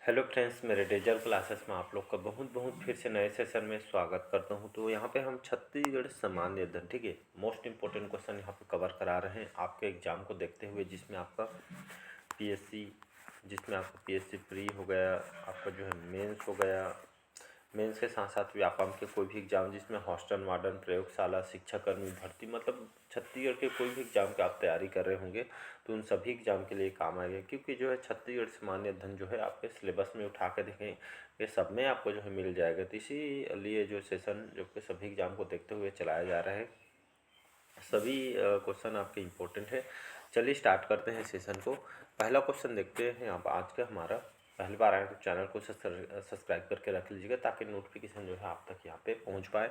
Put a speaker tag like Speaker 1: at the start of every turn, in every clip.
Speaker 1: Hello friends, मेरे dazzle classes में आप लोग का बहुत बहुत फिर से नए सेशन में स्वागत करता हूं। तो यहाँ पे हम छत्तीसगढ़ सामान्य अध्ययन, ठीक है, मोस्ट इंपॉर्टेंट क्वेश्चन यहाँ पे कवर करा रहे हैं आपके एग्जाम को देखते हुए, जिसमें आपका पीएससी प्री हो गया, आपका जो है मेंस हो गया, मेंस के साथ साथ व्यापम के कोई भी एग्जाम जिसमें हॉस्टल वार्डन, प्रयोगशाला, शिक्षाकर्मी भर्ती, मतलब छत्तीसगढ़ के कोई भी एग्जाम की आप तैयारी कर रहे होंगे तो उन सभी एग्जाम के लिए काम आएगा। क्योंकि जो है छत्तीसगढ़ सामान्य अध्ययन जो है आपके सिलेबस में उठा के देखें, ये सब में आपको जो है मिल जाएगा। तो इसीलिए जो सेशन जो कि सभी एग्जाम को देखते हुए चलाया जा रहा है, सभी क्वेश्चन आपके इम्पोर्टेंट है। चलिए स्टार्ट करते हैं सेशन को। पहला क्वेश्चन देखते हैं आप आज का हमारा। पहली बार आए तो चैनल को सब्सक्राइब करके रख लीजिएगा ताकि नोटिफिकेशन जो है आप तक यहाँ पे पहुँच पाए।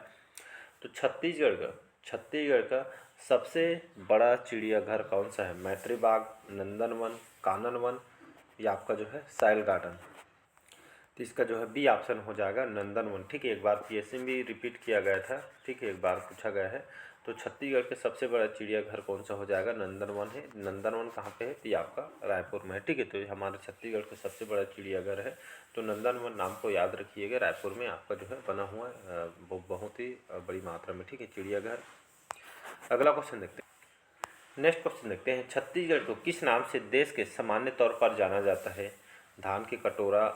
Speaker 1: तो छत्तीसगढ़ का सबसे बड़ा चिड़ियाघर कौन सा है? मैत्री बाग, नंदनवन, कानन वन या आपका जो है साइल गार्डन। तो इसका जो है बी ऑप्शन हो जाएगा नंदनवन। ठीक है, एक बार पीएससी में भी रिपीट किया गया था, ठीक है, एक बार पूछा गया है। तो छत्तीसगढ़ के सबसे बड़ा चिड़ियाघर कौन सा हो जाएगा? नंदनवन है। नंदनवन कहाँ पे है? तो ये आपका रायपुर में है। ठीक है, तो ये हमारे छत्तीसगढ़ का सबसे बड़ा चिड़ियाघर है। तो नंदनवन नाम को याद रखिएगा, रायपुर में आपका जो है बना हुआ है, बहुत ही बड़ी मात्रा में, ठीक है, चिड़ियाघर। अगला क्वेश्चन देखते हैं। नेक्स्ट क्वेश्चन देखते हैं, छत्तीसगढ़ को किस नाम से देश के सामान्य तौर पर जाना जाता है? धान की कटोरा,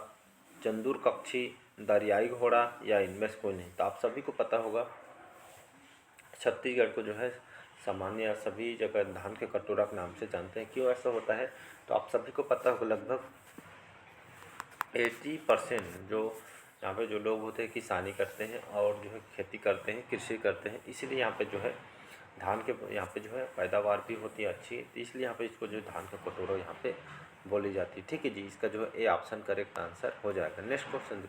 Speaker 1: चंदूर कक्षी, दरियाई घोड़ा या इनमें से कोई नहीं। तो आप सभी को पता होगा छत्तीसगढ़ को जो है सामान्य सभी जगह धान के कटोरा के नाम से जानते हैं। क्यों ऐसा होता है? तो आप सभी को पता होगा लगभग 80% जो यहाँ पे जो लोग होते हैं किसानी करते हैं और जो है खेती करते हैं, कृषि करते हैं, इसीलिए यहाँ पे जो है धान के यहाँ पे जो है पैदावार भी होती है अच्छी। तो इसलिए यहाँ पे इसको जो धान का कटोरा यहाँ पे बोली जाती है। ठीक है जी, इसका जो है ए ऑप्शन करेक्ट आंसर हो जाएगा। नेक्स्ट क्वेश्चन,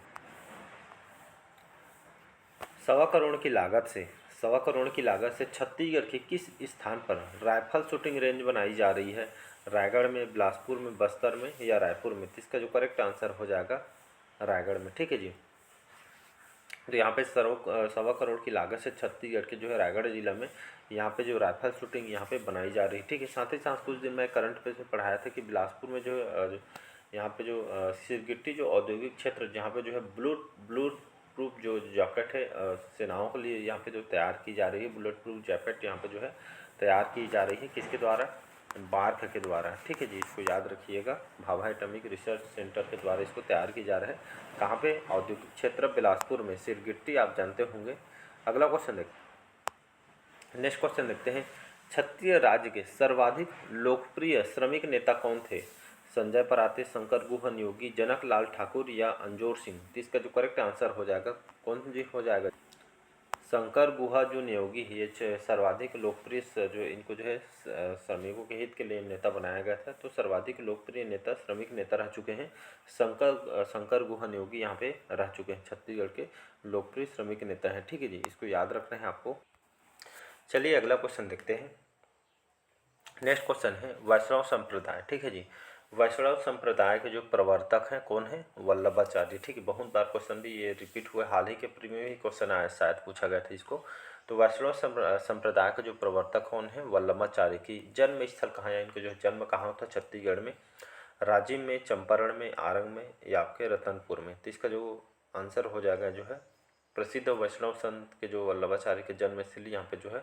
Speaker 1: 1.25 करोड़ की लागत से छत्तीसगढ़ के किस स्थान पर राइफल शूटिंग रेंज बनाई जा रही है? रायगढ़ में, बिलासपुर में, बस्तर में या रायपुर में? तो इसका जो करेक्ट आंसर हो जाएगा रायगढ़ में। ठीक है जी, तो यहाँ पे 1.25 करोड़ की लागत से छत्तीसगढ़ के जो है रायगढ़ जिला में यहाँ पे जो राइफल शूटिंग यहाँ पे बनाई जा रही है। ठीक है, साथ ही साथ कुछ दिन मैं करंट अफेयर्स में पढ़ाया था कि बिलासपुर में जो यहाँ पे जो सिरगिट्टी जो औद्योगिक क्षेत्र जहाँ पे जो है ब्लू प्रूफ जो जैकेट है सेनाओं के लिए यहाँ पे जो तैयार की जा रही है, बुलेट प्रूफ जैकेट यहाँ पे जो है तैयार की जा रही है, किसके द्वारा? बार्क के द्वारा। ठीक है जी, इसको याद रखिएगा, भाभा एटॉमिक रिसर्च सेंटर के द्वारा इसको तैयार की जा रहा है। कहाँ पे? औद्योगिक क्षेत्र बिलासपुर में। सिरगिट्टी आप जानते होंगे। अगला क्वेश्चन देखते, नेक्स्ट क्वेश्चन देखते हैं, छत्तीसगढ़ राज्य के सर्वाधिक लोकप्रिय श्रमिक नेता कौन थे? संजय पराते, शंकर गुहन योगी, जनक लाल ठाकुर या अंजोर सिंह? तो इसका जो करेक्ट आंसर हो जाएगा कौन जी हो जाएगा? शंकर गुहा जो नियोगी है, ये सर्वाधिक लोकप्रिय जो इनको जो है श्रमिकों के हित के लिए नेता बनाया गया था। तो सर्वाधिक लोकप्रिय नेता, श्रमिक नेता रह चुके हैं शंकर गुहा नियोगी, यहाँ पे रह चुके हैं, छत्तीसगढ़ के लोकप्रिय श्रमिक नेता हैं। ठीक है जी, इसको याद रखना है आपको। चलिए अगला क्वेश्चन देखते हैं। नेक्स्ट क्वेश्चन है वैष्णव संप्रदाय। ठीक है जी, वैष्णव संप्रदाय के जो प्रवर्तक हैं कौन है? वल्लभाचार्य। ठीक है, बहुत बार क्वेश्चन भी ये रिपीट हुए, हाल ही के प्री में भी क्वेश्चन आया, शायद पूछा गया था इसको। तो वैष्णव संप्रदाय के जो प्रवर्तक कौन है? वल्लभाचार्य। की जन्म स्थल कहाँ है? इनको जो जन्म कहाँ होता है? छत्तीसगढ़ में, राजिम में, चंपारण में, आरंग में या आपके रतनपुर में? तो इसका जो आंसर हो जाएगा जो है प्रसिद्ध वैष्णव संत के जो वल्लभाचार्य के जन्म स्थली यहाँ पे जो है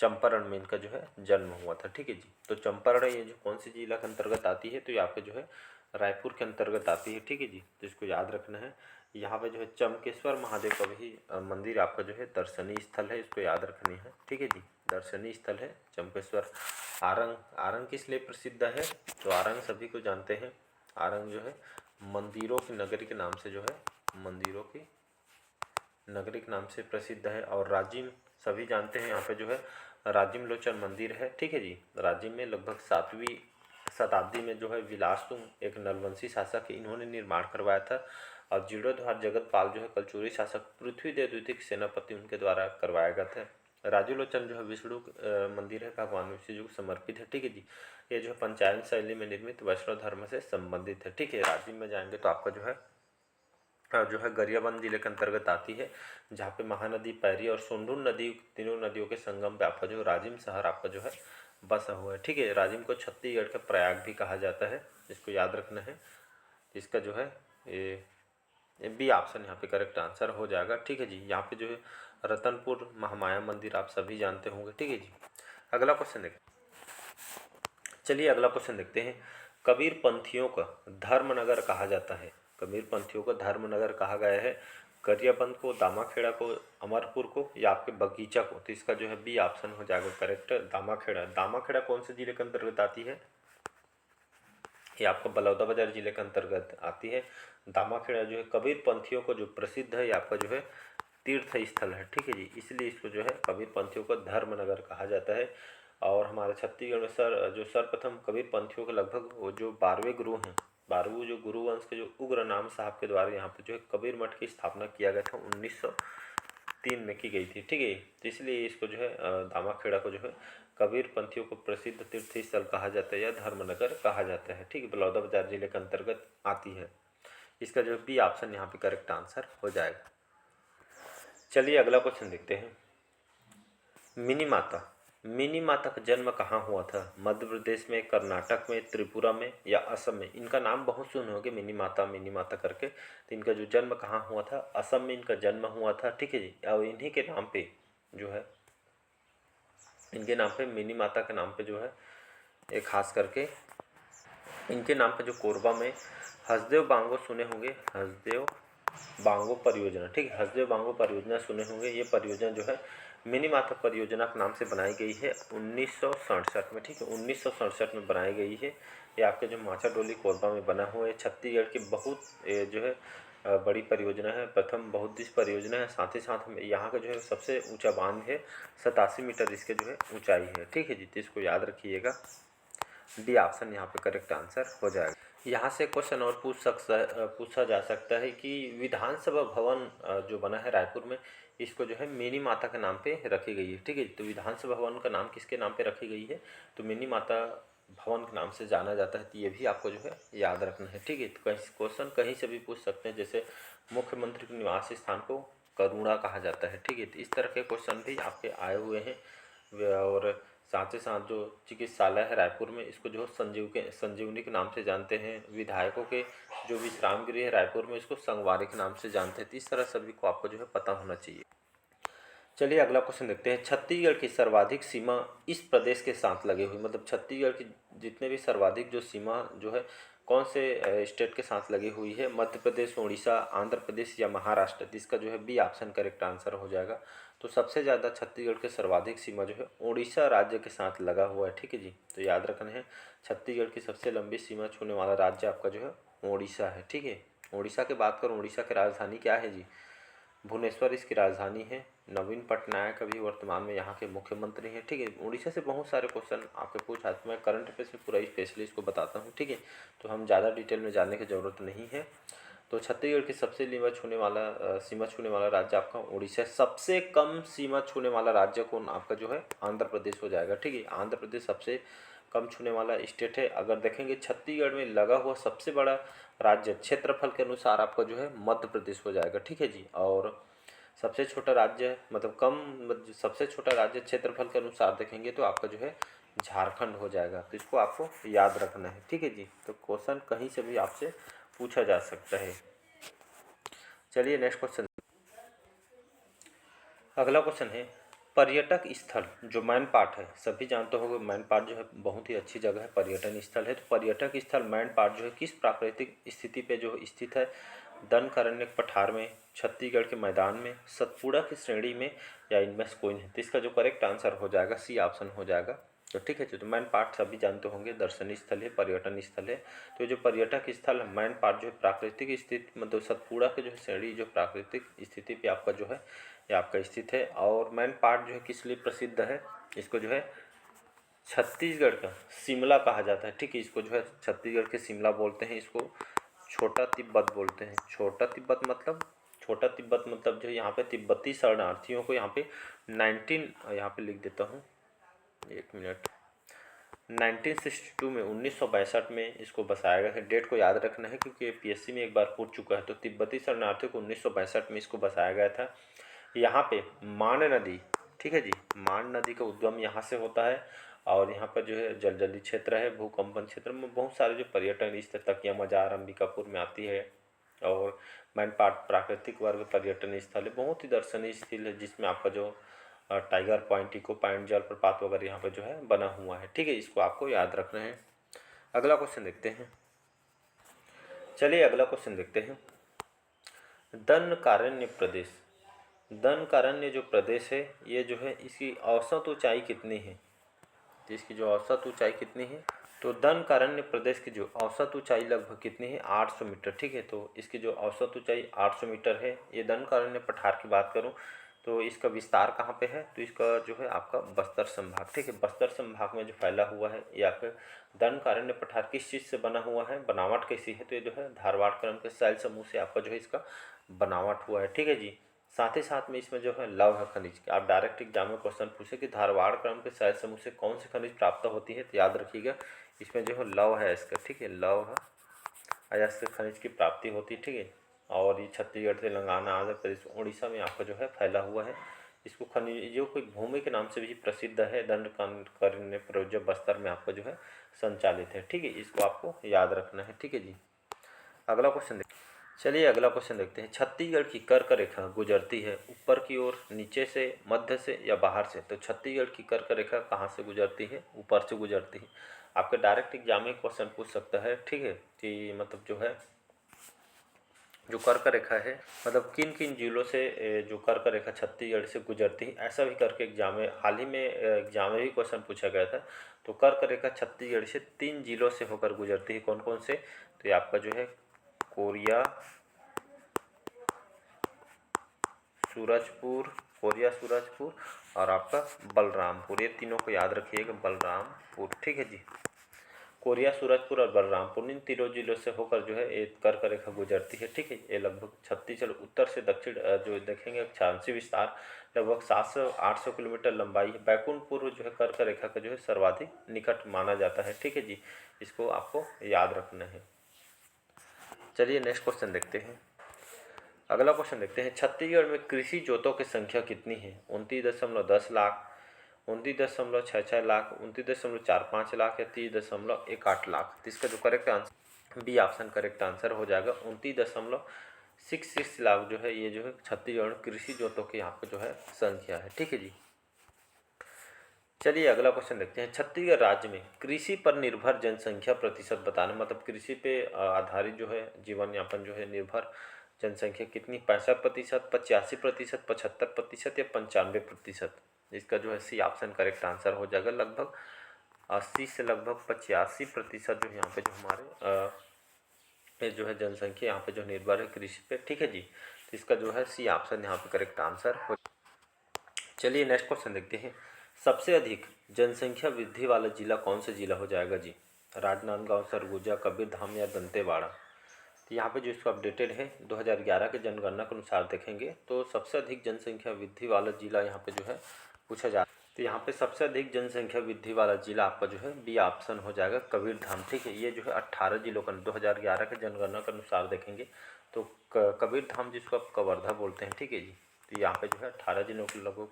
Speaker 1: चंपारण में इनका जो है जन्म हुआ था। ठीक है जी, तो चंपारण ये जो कौन सी जिला के अंतर्गत आती है? तो यहाँ पे जो है रायपुर के अंतर्गत आती है। ठीक है जी, तो इसको याद रखना है। यहाँ पे जो है चमकेश्वर महादेव का भी मंदिर आपका जो है दर्शनीय स्थल है, इसको याद रखनी है। ठीक है जी, दर्शनीय स्थल है चमकेश्वर। आरंग किस लिए प्रसिद्ध है? तो आरंग सभी को जानते हैं, आरंग जो है मंदिरों की नगरी के नाम से जो है मंदिरों की नगरी के नाम से प्रसिद्ध है। और राजिम सभी जानते हैं, यहाँ पे जो है राजिम लोचन मंदिर है। ठीक है जी, राजिम में लगभग 7वीं शताब्दी में जो है विलासतुंग एक नलवंशी शासक है, इन्होंने निर्माण करवाया था। और जीर्णोद्धार जगत पाल जो है कलचुरी शासक पृथ्वीदेव द्वितीय के सेनापति उनके द्वारा करवाया गया था। राजूलोचन जो है विष्णु मंदिर है, भगवान विष्णु को समर्पित है। ठीक है जी, ये जो है पंचायत शैली में निर्मित वैष्णव धर्म से संबंधित है। ठीक है, राजिम में जाएंगे तो आपका जो है गरियाबंद जिले के अंतर्गत आती है, जहाँ पे महानदी, पैरी और सोंढूर नदी, तीनों नदियों के संगम पे आपका जो राजिम शहर आपका जो है बसा हुआ है। ठीक है, राजिम को छत्तीसगढ़ का प्रयाग भी कहा जाता है, इसको याद रखना है। इसका जो है ये बी ऑप्शन यहाँ पे करेक्ट आंसर हो जाएगा। ठीक है जी, यहाँ पे जो है रतनपुर महामाया मंदिर आप सभी जानते होंगे। ठीक है जी, अगला क्वेश्चन देखते चलिए अगला क्वेश्चन देखते हैं। कबीर पंथियों का धर्मनगर कहा जाता है। कबीर पंथियों का धर्मनगर कहा गया है गरियाबंद को, दामाखेड़ा को, अमरपुर को या आपके बगीचा को। तो इसका जो है बी ऑप्शन हो जाएगा करेक्ट, दामाखेड़ा। दामाखेड़ा कौन से जिले के अंतर्गत आती है? ये आपका बलौदाबाजार जिले के अंतर्गत आती है। दामाखेड़ा जो है कबीर पंथियों को जो प्रसिद्ध है, ये आपका जो है तीर्थ स्थल है। ठीक है जी, इसलिए इसको जो है कबीर पंथियों का धर्मनगर कहा जाता है। और हमारे छत्तीसगढ़ में सर्वप्रथम कबीर पंथियों के लगभग वो जो 12वें गुरु हैं, 12वें जो गुरु वंश के जो उग्र नाम साहब के द्वारा यहाँ पे जो है कबीर मठ की स्थापना किया गया था 1903 में की गई थी। ठीक है, तो इसलिए इसको जो है दामाखेड़ा को जो है कबीर पंथियों को प्रसिद्ध तीर्थ स्थल कहा जाता है या धर्मनगर कहा जाता है। ठीक है, बलौदाबाजार जिले के अंतर्गत आती है। इसका जो बी ऑप्शन यहाँ पे करेक्ट आंसर हो जाएगा। चलिए अगला क्वेश्चन देखते हैं। मिनी माता का जन्म कहाँ हुआ था? मध्य प्रदेश में, कर्नाटक में, त्रिपुरा में या असम में? इनका नाम बहुत सुने होंगे मिनी माता करके। तो इनका जो जन्म कहाँ हुआ था? असम में इनका जन्म हुआ था। ठीक है जी, और इन्हीं के नाम पे जो है, इनके नाम पे मिनी माता के नाम पे जो है एक खास करके इनके नाम पे जो कोरबा में हसदेव बांगो सुने होंगे, हसदेव बांगो परियोजना। ठीक है, हसदेव बांगो परियोजना सुने होंगे। ये परियोजना जो है मिनी माता परियोजना के नाम से बनाई गई है 1967 में। ठीक है, 1967 में बनाई गई है। ये आपके जो माचा डोली कोरबा में बना हुआ है। छत्तीसगढ़ की बहुत जो है बड़ी परियोजना है, प्रथम बहुउद्देश्य परियोजना है। साथ ही साथ यहाँ का जो है सबसे ऊंचा बांध है, 87 मीटर इसके जो है ऊंचाई है। ठीक है जी, तो इसको याद रखिएगा। डी ऑप्शन यहाँ पे करेक्ट आंसर हो जाएगा। यहाँ से क्वेश्चन और पूछा जा सकता है कि विधानसभा भवन जो बना है रायपुर में, इसको जो है मिनी माता के नाम पे रखी गई है। ठीक है, तो विधानसभा भवन का नाम किसके नाम पे रखी गई है? तो मिनी माता भवन के नाम से जाना जाता है। तो ये भी आपको जो है याद रखना है। ठीक है, तो कहीं क्वेश्चन कहीं से भी पूछ सकते हैं, जैसे मुख्यमंत्री के निवास स्थान को करुणा कहा जाता है। ठीक है, तो इस तरह के क्वेश्चन भी आपके आए हुए हैं। और साथ ही साथ जो चिकित्सालय है रायपुर में, इसको जो संजीवनी के नाम से जानते हैं। विधायकों के जो विश्राम गृह है रायपुर में, इसको संगवारी के नाम से जानते हैं। तो इस तरह सभी को आपको जो है पता होना चाहिए। चलिए अगला क्वेश्चन देखते हैं। छत्तीसगढ़ की सर्वाधिक सीमा इस प्रदेश के साथ लगे हुई, मतलब छत्तीसगढ़ की जितने भी सर्वाधिक जो सीमा जो है कौन से स्टेट के साथ लगी हुई है? मध्य प्रदेश, उड़ीसा, आंध्र प्रदेश या महाराष्ट्र? इसका जो है बी ऑप्शन करेक्ट आंसर हो जाएगा। तो सबसे ज़्यादा छत्तीसगढ़ के सर्वाधिक सीमा जो है उड़ीसा राज्य के साथ लगा हुआ है। ठीक है जी, तो याद रखना है छत्तीसगढ़ की सबसे लंबी सीमा छूने वाला राज्य आपका जो है उड़ीसा है। ठीक है, उड़ीसा की बात करूँ, उड़ीसा की राजधानी क्या है जी? भुवनेश्वर इसकी राजधानी है। नवीन पटनायक अभी वर्तमान में यहाँ के मुख्यमंत्री हैं। ठीक है, उड़ीसा से बहुत सारे क्वेश्चन आपके पूछा, तो मैं करंट अफेयर्स में पूरा स्पेशली इसको बताता हूँ। ठीक है, तो हम ज़्यादा डिटेल में जानने की ज़रूरत नहीं है। तो छत्तीसगढ़ की सबसे सीमा छूने वाला राज्य आपका उड़ीसा है। सबसे कम सीमा छूने वाला राज्य कौन? आपका जो है आंध्र प्रदेश हो जाएगा। ठीक है, आंध्र प्रदेश सबसे कम छूने वाला स्टेट है। अगर देखेंगे छत्तीसगढ़ में लगा हुआ सबसे बड़ा राज्य क्षेत्रफल के अनुसार आपका जो है मध्य प्रदेश हो जाएगा। ठीक है जी, और सबसे छोटा राज्य सबसे छोटा राज्य क्षेत्रफल के अनुसार देखेंगे तो आपका जो है झारखंड हो जाएगा। तो इसको आपको याद रखना है। ठीक है जी, तो क्वेश्चन कहीं से भी आपसे पूछा जा सकता है। चलिए नेक्स्ट क्वेश्चन। अगला क्वेश्चन है पर्यटक स्थल जो मैनपाट है, सभी जानते होंगे मैनपाट जो है बहुत ही अच्छी जगह है, पर्यटन स्थल है। तो पर्यटक स्थल मैनपाट जो है किस प्राकृतिक स्थिति पे जो स्थित है? दनकारण्यक पठार में, छत्तीसगढ़ के मैदान में, सतपुड़ा की श्रेणी में या इनमें से कोई नहीं? तो इसका जो करेक्ट आंसर हो जाएगा सी ऑप्शन हो जाएगा। तो ठीक है, तो मैनपाट सभी जानते होंगे दर्शनीय स्थल है, पर्यटन स्थल है। तो जो पर्यटक स्थल मैनपाट जो है प्राकृतिक स्थिति, मतलब सतपुड़ा के जो है श्रेणी जो प्राकृतिक स्थिति पे आपका जो है ये आपका स्थित है। और मैनपाट जो है किस लिए प्रसिद्ध है? इसको जो है छत्तीसगढ़ का शिमला कहा जाता है। ठीक है, इसको जो है छत्तीसगढ़ के शिमला बोलते हैं। इसको छोटा तिब्बत बोलते हैं। छोटा तिब्बत मतलब जो यहाँ पे तिब्बती शरणार्थियों को यहाँ पे 19 यहाँ पे लिख देता हूँ, एक मिनट, 1962 में 1962 में इसको बसाया गया है। डेट को याद रखना है क्योंकि पीएससी में एक बार पूछ चुका है। तो तिब्बती शरणार्थियों को 1962 में इसको बसाया गया था। यहाँ पे मान नदी, ठीक है जी, मान नदी का उद्गम यहाँ से होता है। और यहाँ पर जो है जलजली क्षेत्र है, भूकंपन क्षेत्र में बहुत सारे जो पर्यटन स्थल, तकिया मजार अंबिकापुर में आती है, और मैनपाट प्राकृतिक वर्ग पर्यटन स्थल है, बहुत ही दर्शनीय स्थल है, जिसमें आपका जो टाइगर पॉइंट, इको पॉइंट, जलप्रपात वगैरह यहाँ पे जो है बना हुआ है। ठीक है, इसको आपको याद रखना है। अगला क्वेश्चन देखते हैं। चलिए अगला क्वेश्चन देखते हैं। दंडकारण्य प्रदेश, दंडकारण्य जो प्रदेश है ये जो है इसकी औसत ऊंचाई कितनी है? तो इसकी जो औसत ऊंचाई कितनी है? तो दंडकारण्य प्रदेश की जो औसत ऊंचाई लगभग कितनी है? 800 मीटर। ठीक है, तो इसकी जो औसत ऊंचाई 800 मीटर है। ये दंडकारण्य पठार की बात करूं तो इसका विस्तार कहाँ पे है? तो इसका जो है आपका बस्तर संभाग। ठीक है, बस्तर संभाग में जो फैला हुआ है या फिर दंडकारण्य पठार किस चीज़ से बना हुआ है, बनावट कैसी है? तो ये जो है धारवाड़ क्रम के शैल समूह से आपका जो है इसका बनावट हुआ है। ठीक है जी। साथ ही साथ में इसमें जो है लौह खनिज, आप डायरेक्ट एग्जाम में क्वेश्चन पूछे कि धारवाड़ क्रम के शैल समूह से कौन सी खनिज प्राप्त होती है, तो याद रखिएगा इसमें जो है लौह है इसका। ठीक है, लौह अयस्क खनिज की प्राप्ति होती है। ठीक है, और ये छत्तीसगढ़, तेलंगाना, आंध्र प्रदेश, उड़ीसा में आपका जो है फैला हुआ है। इसको खनिजों की भूमि के नाम से भी प्रसिद्ध है। दंडकारण्य प्रोजेक्ट बस्तर में आपका जो है संचालित है। ठीक है, इसको आपको याद रखना है। ठीक है जी। अगला क्वेश्चन देखिए। चलिए अगला क्वेश्चन देखते हैं। छत्तीसगढ़ की कर्क रेखा गुजरती है ऊपर की ओर, नीचे से, मध्य से या बाहर से? तो छत्तीसगढ़ की कर्क रेखा कहाँ से गुजरती है? ऊपर से गुजरती है। आपके डायरेक्ट एग्जाम में क्वेश्चन पूछ सकता है। ठीक है, कि मतलब जो है जो कर्क रेखा है मतलब किन किन जिलों से जो कर्क रेखा छत्तीसगढ़ से गुजरती है, ऐसा भी करके एग्जाम में हाल ही में एग्जाम में भी क्वेश्चन पूछा गया था। तो कर्क रेखा छत्तीसगढ़ से 3 जिलों से होकर गुजरती है। कौन कौन से? तो ये आपका जो है कोरिया, सूरजपुर, कोरिया, सूरजपुर और आपका बलरामपुर, ये तीनों को याद रखिएगा, बलरामपुर। ठीक है जी। कोरिया, सूरजपुर और बलरामपुर, इन तीनों जिलों से होकर जो है एक कर्क रेखा गुजरती है। ठीक है, ये लगभग छत्तीसगढ़ उत्तर से दक्षिण जो देखेंगे क्षांशीय विस्तार लगभग 700-800 किलोमीटर लंबाई है। बैकुंठपुर जो है कर्क रेखा का जो है सर्वाधिक निकट माना जाता है। ठीक है जी, इसको आपको याद रखना है। चलिए नेक्स्ट क्वेश्चन देखते हैं। अगला क्वेश्चन देखते हैं। छत्तीसगढ़ में कृषि जोतों की संख्या कितनी है? 29.10 लाख, 29.66 लाख, 29.45 लाख या 30.18 लाख? तो इसका जो correct answer B option correct answer हो जाएगा। 29.66 लाख जो है ये जो है छत्तीसगढ़ कृषि जोतों की यहाँ पे जो है संख्या है। ठीक है जी। चलिए अगला क्वेश्चन देखते हैं। छत्तीसगढ़ राज्य में कृषि पर निर्भर जनसंख्या प्रतिशत बताना, मतलब कृषि पे आधारित जो है जीवन यापन जो है निर्भर जनसंख्या कितनी? 65%, 85%, 75% या 95%? इसका जो है सी ऑप्शन करेक्ट आंसर हो जाएगा। लगभग 80 से लगभग 85% जो यहाँ पे जो हमारे ये जो है जनसंख्या यहाँ पे जो निर्भर है कृषि पे। ठीक है जी, तो इसका जो है सी ऑप्शन यहाँ पे करेक्ट आंसर हो। चलिए नेक्स्ट क्वेश्चन देखते हैं। सबसे अधिक जनसंख्या वृद्धि वाला जिला कौन सा जिला हो जाएगा जी? राजनांदगांव, सरगुजा, कबीरधाम या दंतेवाड़ा? तो यहाँ पे जो इसको अपडेटेड है 2011 के जनगणना के अनुसार देखेंगे तो सबसे अधिक जनसंख्या वृद्धि वाला जिला यहाँ पे जो है पूछा जा रहा है। तो यहाँ पे सबसे अधिक जनसंख्या वृद्धि वाला जिला आपका जो है बी ऑप्शन हो जाएगा, कबीरधाम। ठीक है, ये जो है 18 जिलों का 2011 के जनगणना के अनुसार देखेंगे तो कबीरधाम जिसको आप कवर्धा बोलते हैं। ठीक है जी, तो यहाँ पे जो है 18 जिलों के लगभग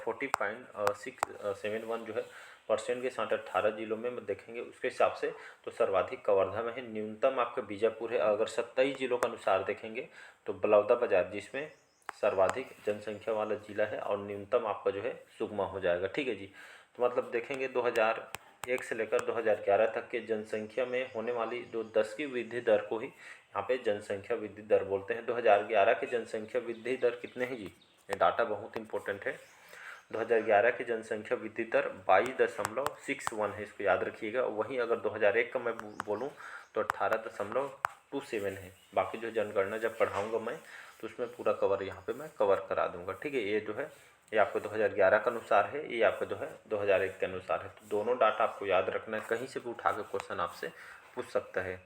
Speaker 1: 40.671 जो है परसेंट के साथ 18 जिलों में देखेंगे उसके हिसाब से तो सर्वाधिक कवर्धा में है। न्यूनतम आपका बीजापुर है। अगर 27 जिलों के अनुसार देखेंगे तो बलौदाबाजार जिसमें सर्वाधिक जनसंख्या वाला जिला है और न्यूनतम आपका जो है सुकमा हो जाएगा। ठीक है जी, तो मतलब देखेंगे 2001 से लेकर 2011 तक के जनसंख्या में होने वाली जो 10 की वृद्धि दर को ही यहाँ पे जनसंख्या वृद्धि दर बोलते हैं। 2011 की जनसंख्या वृद्धि दर कितने हैं जी? ये डाटा बहुत इंपॉर्टेंट है। 2011 की जनसंख्या वृद्धि दर 22.61 है, इसको याद रखिएगा। वहीं अगर 2001 का मैं बोलूँ तो 18.27 है। बाकी जो जनगणना जब पढ़ाऊँगा मैं तो उसमें पूरा कवर यहाँ पे मैं कवर करा दूँगा। ठीक है, ये जो है ये आपको 2011 के अनुसार है, ये आपका जो है 2001 के अनुसार है। तो दोनों डाटा आपको याद रखना है, कहीं से भी उठा के क्वेश्चन आपसे पूछ सकता है।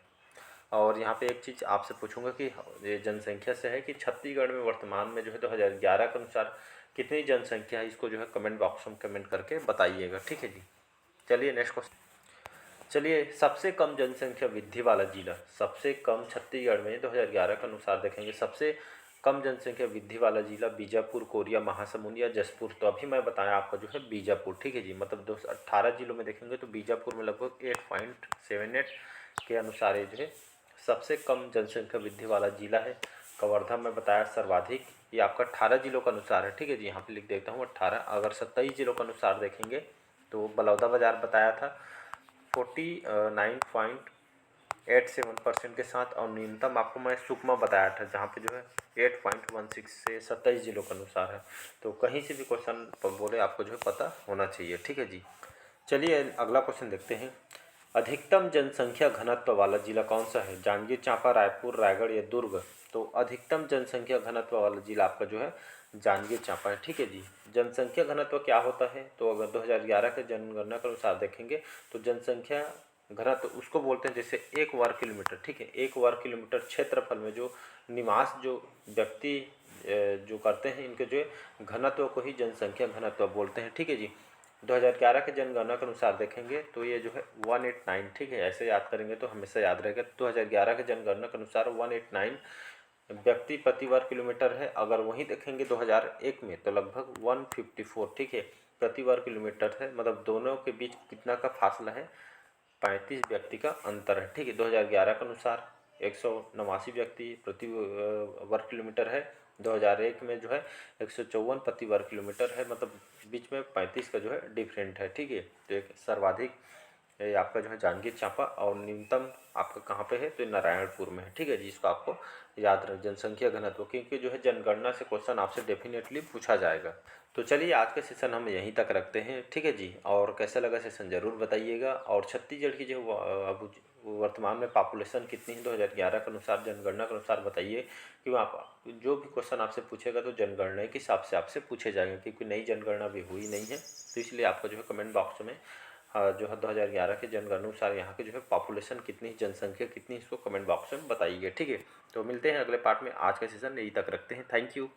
Speaker 1: और यहाँ पे एक चीज़ आपसे पूछूंगा कि ये जनसंख्या से है कि छत्तीसगढ़ में वर्तमान में जो है 2011 के अनुसार कितनी जनसंख्या है, इसको जो है कमेंट बॉक्स में कमेंट करके बताइएगा। ठीक है जी। चलिए नेक्स्ट क्वेश्चन। चलिए सबसे कम जनसंख्या वृद्धि वाला जिला, सबसे कम छत्तीसगढ़ में 2011 के अनुसार देखेंगे सबसे कम जनसंख्या वृद्धि वाला जिला बीजापुर, कोरिया, महासमुंद या जशपुर? तो अभी मैं बताया आपका जो है बीजापुर। ठीक है जी, मतलब 18 जिलों में देखेंगे तो बीजापुर में लगभग 8.78 के अनुसार ये जो है सबसे कम जनसंख्या वृद्धि वाला जिला है कवर्धा में बताया सर्वाधिक। ये आपका 18 जिलों के अनुसार है, ठीक है जी। यहाँ पे लिख देता हूँ 18। अगर 27 जिलों के अनुसार देखेंगे तो बलौदाबाजार बताया था 49.87% के साथ, और न्यूनतम आपको मैं सुकमा बताया था जहाँ पे जो है 8.16 से 27 जिलों के अनुसार है। तो कहीं से भी क्वेश्चन बोले आपको जो है पता होना चाहिए, ठीक है जी। चलिए अगला क्वेश्चन देखते हैं। अधिकतम जनसंख्या घनत्व वाला जिला कौन सा है? जांजगीर चांपा, रायपुर, रायगढ़ या दुर्ग? तो अधिकतम जनसंख्या घनत्व वाला जिला आपका जो है जांजगीर चांपा है, ठीक है जी। जनसंख्या घनत्व क्या होता है? तो अगर 2011 के जनगणना के अनुसार देखेंगे तो जनसंख्या घनत्व उसको बोलते हैं जैसे 1 वर्ग किलोमीटर, ठीक है। 1 वर्ग किलोमीटर क्षेत्रफल में जो निवास जो व्यक्ति जो करते हैं इनके जो है घनत्व को ही जनसंख्या घनत्व बोलते हैं, ठीक है जी। 2011 के जनगणना के अनुसार देखेंगे तो ये जो है 189, ठीक है। ऐसे याद करेंगे तो हमेशा याद रहेगा। 2011 के जनगणना के अनुसार 189 व्यक्ति प्रति वर्ग किलोमीटर है। अगर वहीं देखेंगे 2001 में तो लगभग 154, ठीक है, प्रति वर्ग किलोमीटर है। मतलब दोनों के बीच कितना का फासला है? 35 व्यक्ति का अंतर है, ठीक है। 2011 के अनुसार 189 व्यक्ति प्रति वर्ग किलोमीटर है। 2001 में जो है 154 प्रति वर्ग किलोमीटर है। मतलब बीच में 35 का जो है डिफरेंट है, ठीक है। तो एक सर्वाधिक ये आपका जो है जांजगीर चांपा, और न्यूनतम आपका कहाँ पे है? तो नारायणपुर में है, ठीक है जी। इसको आपको याद रख जनसंख्या घनत्व, क्योंकि जो है जनगणना से क्वेश्चन आपसे डेफिनेटली पूछा जाएगा। तो चलिए आज का सेशन हम यहीं तक रखते हैं, ठीक है जी। और कैसा लगा सेशन ज़रूर बताइएगा। और छत्तीसगढ़ की जो अब वर्तमान में पॉपुलेशन कितनी है 2011 के अनुसार, जनगणना के अनुसार बताइए। कि आप जो भी क्वेश्चन आपसे पूछेगा तो जनगणना के हिसाब से आपसे पूछे जाएंगे, क्योंकि नई जनगणना भी हुई नहीं है। तो इसलिए आपको जो है कमेंट बॉक्स में जो है 2011 के जनगणना अनुसार यहाँ के जो है पॉपुलेशन कितनी, जनसंख्या कितनी, इसको कमेंट बॉक्स में बताइए, ठीक है। तो मिलते हैं अगले पार्ट में। आज का सेशन यहीं तक रखते हैं। Thank you.